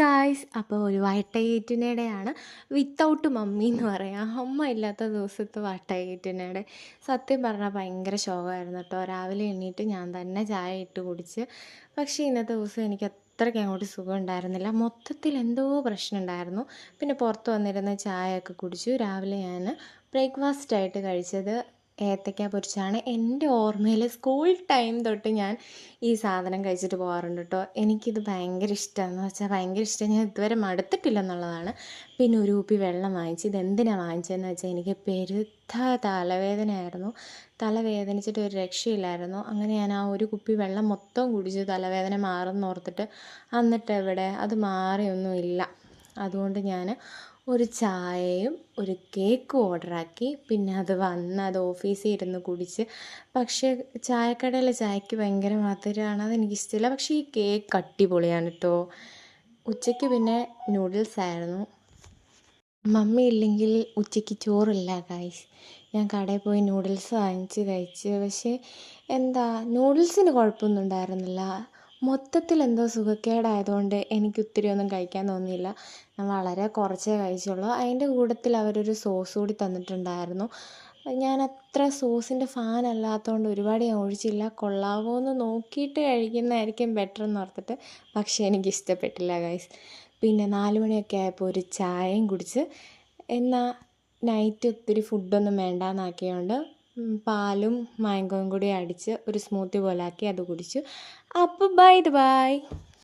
Guys, അപ്പോൾ ഒരു വട്ടയീറ്റിനിടെയാണ് without mummy എന്ന് പറയാം. അമ്മ ഇല്ലാത്ത ദിവസത്തെ വട്ടയീറ്റിനിടെ സത്യം പറഞ്ഞാൽ ഭയങ്കര ശോകമായിരുന്നു കേട്ടോ. രാവിലെ എണീറ്റ് ഞാൻ തന്നെ ചായ ഇട്ട് കുടിച്ച്. പക്ഷേ ഇന്നത്തെ ദിവസം എനിക്ക് അത്രയ്ക്ക് അങ്ങോട്ട് സുഖം ഉണ്ടായിരുന്നില്ല. മൊത്തത്തിൽ എന്തോ പ്രശ്നം ഉണ്ടായിരുന്നു. പിന്നെ പുറത്ത് വന്നിരുന്ന് ചായയൊക്കെ കുടിച്ചു. രാവിലെ ഞാൻ ബ്രേക്ക്ഫാസ്റ്റായിട്ട് കഴിച്ചത് ഏത്തയ്ക്ക പൊരിച്ചാണ്. എൻ്റെ ഓർമ്മയിൽ സ്കൂൾ ടൈം തൊട്ട് ഞാൻ ഈ സാധനം കഴിച്ചിട്ട് പോകാറുണ്ട് കേട്ടോ. എനിക്കിത് ഭയങ്കര ഇഷ്ടമാണെന്ന് വെച്ചാൽ ഭയങ്കര ഇഷ്ടം. ഞാൻ ഇതുവരെ മടുത്തിട്ടില്ലെന്നുള്ളതാണ്. പിന്നെ ഒരു കുപ്പി വെള്ളം വാങ്ങിച്ച്. ഇതെന്തിനാണ് വാങ്ങിച്ചതെന്ന് വെച്ചാൽ എനിക്ക് പെരുത്ത തലവേദനയായിരുന്നു. തലവേദനിച്ചിട്ട് ഒരു രക്ഷയില്ലായിരുന്നു. അങ്ങനെ ഞാൻ ആ ഒരു കുപ്പി വെള്ളം മൊത്തം കുടിച്ചു, തലവേദന മാറുമെന്ന്. എന്നിട്ട് എവിടെ അത് മാറിയൊന്നുമില്ല. അതുകൊണ്ട് ഞാൻ ഒരു ചായയും ഒരു കേക്കും ഓർഡറാക്കി. പിന്നെ അത് ഓഫീസിൽ ഇരുന്ന് കുടിച്ച്. പക്ഷേ ചായക്കടയിലെ ചായക്ക് ഭയങ്കര മധുരമാണ്, അതെനിക്കിഷ്ടമില്ല. പക്ഷേ ഈ കേക്ക് അടിപൊളിയാണ് കേട്ടോ. ഉച്ചയ്ക്ക് പിന്നെ നൂഡിൽസായിരുന്നു. മമ്മി ഇല്ലെങ്കിൽ ഉച്ചയ്ക്ക് ചോറില്ല ഗായ്സ്. ഞാൻ കടയിൽ പോയി നൂഡിൽസ് വാങ്ങിച്ച് കഴിച്ച്. പക്ഷേ നൂഡിൽസിന് കുഴപ്പമൊന്നും ഉണ്ടായിരുന്നില്ല. മൊത്തത്തിൽ എന്തോ സുഖക്കേടായതുകൊണ്ട് എനിക്ക് ഒത്തിരി ഒന്നും കഴിക്കാൻ തോന്നിയില്ല. ഞാൻ വളരെ കുറച്ചേ കഴിച്ചുള്ളൂ. അതിൻ്റെ കൂട്ടത്തിൽ അവരൊരു സോസ് കൂടി തന്നിട്ടുണ്ടായിരുന്നു. ഞാൻ അത്ര സോസിൻ്റെ ഫാൻ അല്ലാത്തതുകൊണ്ട് ഒരുപാട് ഞാൻ ഒഴിച്ചില്ല. കൊള്ളാവോ എന്ന് നോക്കിയിട്ട് കഴിക്കുന്നതായിരിക്കും ബെറ്റർ എന്നോർത്തിട്ട്. പക്ഷേ എനിക്കിഷ്ടപ്പെട്ടില്ല ഗൈസ്. പിന്നെ 4 മണിയൊക്കെ ആയപ്പോൾ ഒരു ചായയും കുടിച്ച്. എന്നാൽ നൈറ്റ് ഒത്തിരി ഫുഡൊന്നും വേണ്ടാന്നാക്കിയതുകൊണ്ട് പാലും മാംഗോയും കൂടി അടിച്ച് ഒരു സ്മൂത്തി പോലെ ആക്കി അത് കുടിച്ചു. അപ്പോൾ ബൈ.